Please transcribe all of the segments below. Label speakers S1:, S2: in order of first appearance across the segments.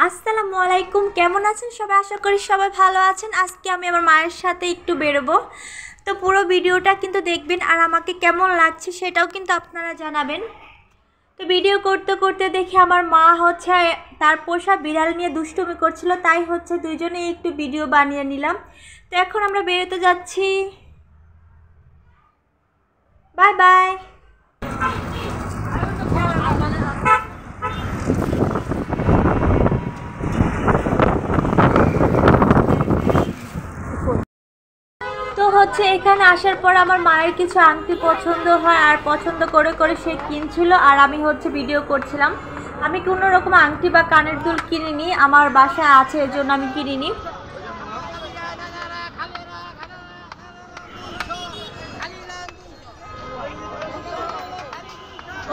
S1: আসসালামু আলাইকুম, কেমন আছেন সবাই? আশা করি সবাই ভালো আছেন। আজকে আমি আমার মায়ের সাথে একটু বেরোবো, তো পুরো ভিডিওটা কিন্তু দেখবেন আর আমাকে কেমন লাগছে সেটাও কিন্তু আপনারা জানাবেন। তো ভিডিও করতে করতে দেখি আমার মা তার পোষা বিড়াল নিয়ে দুষ্টুমি করছিল, তাই দুইজনেই একটু ভিডিও বানিয়ে নিলাম। তো এখন আমরা বেরোতে যাচ্ছি। Bye bye. তো এখানে আসার পর আমার মায়ের কিছু আংটি পছন্দ হয় আর পছন্দ করে করে সে কিনছিল আর আমি ভিডিও করছিলাম। আমি কোনো রকম আংটি বা কানের দুল কিনিনি, আমার বাসায় আছে এজন্য আমি কিনিনি।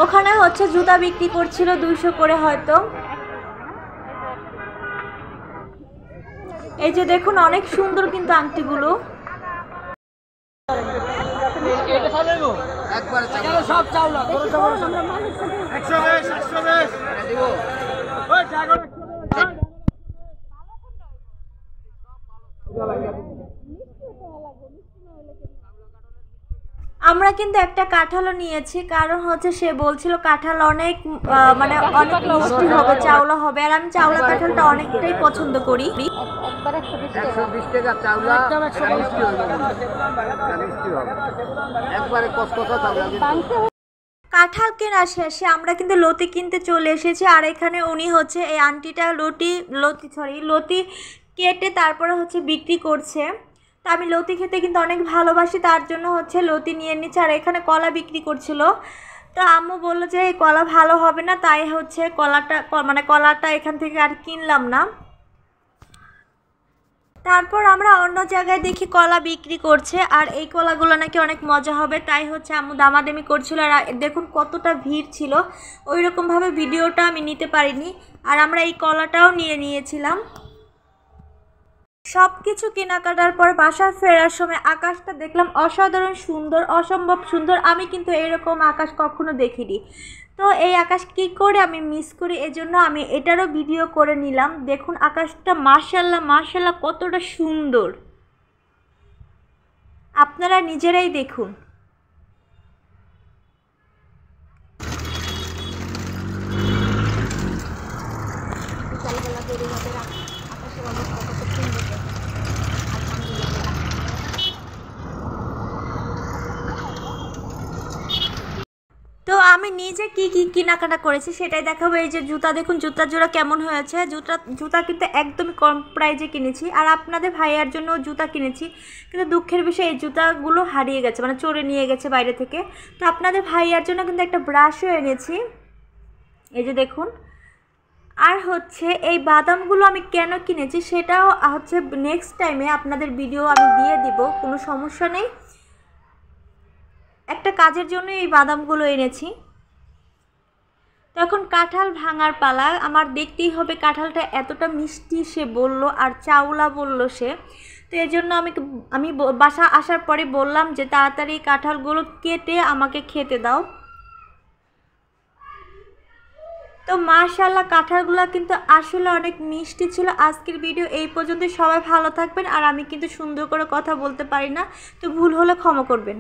S1: ওখানে জুতা বিক্রি করছিল 200 করে হয়তো। এই যে দেখুন, অনেক সুন্দর কিন্তু আংটিগুলো। আমরা কিন্তু একটা কাঁঠালও নিয়েছি, কারণ সে বলছিল কাঁঠাল অনেক অনেক মিষ্টি হবে, চাউলা হবে, আর আমি চাউলা কাঁঠালটা অনেকটাই পছন্দ করি। কাঁঠাল কেনা শেষে আমরা কিন্তু লতি কিনতে চলে এসেছি, আর এখানে উনি এই আন্টিটা লতি কেটে তারপরে বিক্রি করছে। তো আমি লতি খেতে কিন্তু অনেক ভালোবাসি, তার জন্য লতি নিয়ে নিচ্ছে। আর এখানে কলা বিক্রি করছিল, তো আম্মু বললো যে এই কলা ভালো হবে না, তাই কলাটা এখান থেকে আর কিনলাম না। তারপর আমরা অন্য জায়গায় দেখি কলা বিক্রি করছে, আর এই কলাগুলো নাকি অনেক মজা হবে, তাই আম্মু দামাদামি করছিল। আর দেখুন কতটা ভিড় ছিল, ওই রকমভাবে ভিডিওটা আমি নিতে পারিনি। আর আমরা এই কলাটাও নিয়ে নিয়েছিলাম। সব কিছু কেনাকাটার পর বাসায় ফেরার সময় আকাশটা দেখলাম অসাধারণ সুন্দর, অসম্ভব সুন্দর। আমি কিন্তু এরকম আকাশ কখনো দেখিনি। তো এই আকাশ কি করে আমি মিস করি, এজন্য আমি এটারও ভিডিও করে নিলাম। দেখুন আকাশটা মাশাআল্লাহ মাশাআল্লাহ কতটা সুন্দর, আপনারা নিজেরাই দেখুন। তো আমি নিজে কি কি কেনাকাটা করেছি সেটাই দেখাবো। এই যে জুতা দেখুন, জুতার জোড়া কেমন হয়েছে। জুতা কিন্তু একদমই কম প্রাইজে কিনেছি। আর আপনাদের ভাইয়ার জন্য জুতা কিনেছি, কিন্তু দুঃখের বিষয় এই জুতাগুলো হারিয়ে গেছে, চোরে নিয়ে গেছে বাইরে থেকে। তো আপনাদের ভাইয়ার জন্য কিন্তু একটা ব্রাশও এনেছি, এই যে দেখুন। আর এই বাদামগুলো আমি কেন কিনেছি সেটাও নেক্সট টাইমে আপনাদের ভিডিও আমি দিয়ে দিব, কোনো সমস্যা নেই। একটা কাজের জন্য এই বাদামগুলো এনেছি। তো এখন কাঁঠাল ভাঙার পালা। আমার দেখতেই হবে কাঁঠালটা এতটা মিষ্টি সে বলল, আর চাউলা বলল সে। তো এই জন্য আমি বাসা আসার পরে বললাম যে তাড়াতাড়ি কাঁঠালগুলো কেটে আমাকে খেতে দাও। তো মাশাআল্লাহ কাঁঠালগুলো কিন্তু আসলে অনেক মিষ্টি ছিল। আজকের ভিডিও এই পর্যন্ত, সবাই ভালো থাকবেন। আর আমি কিন্তু সুন্দর করে কথা বলতে পারি না, তো ভুল হলে ক্ষমা করবেন।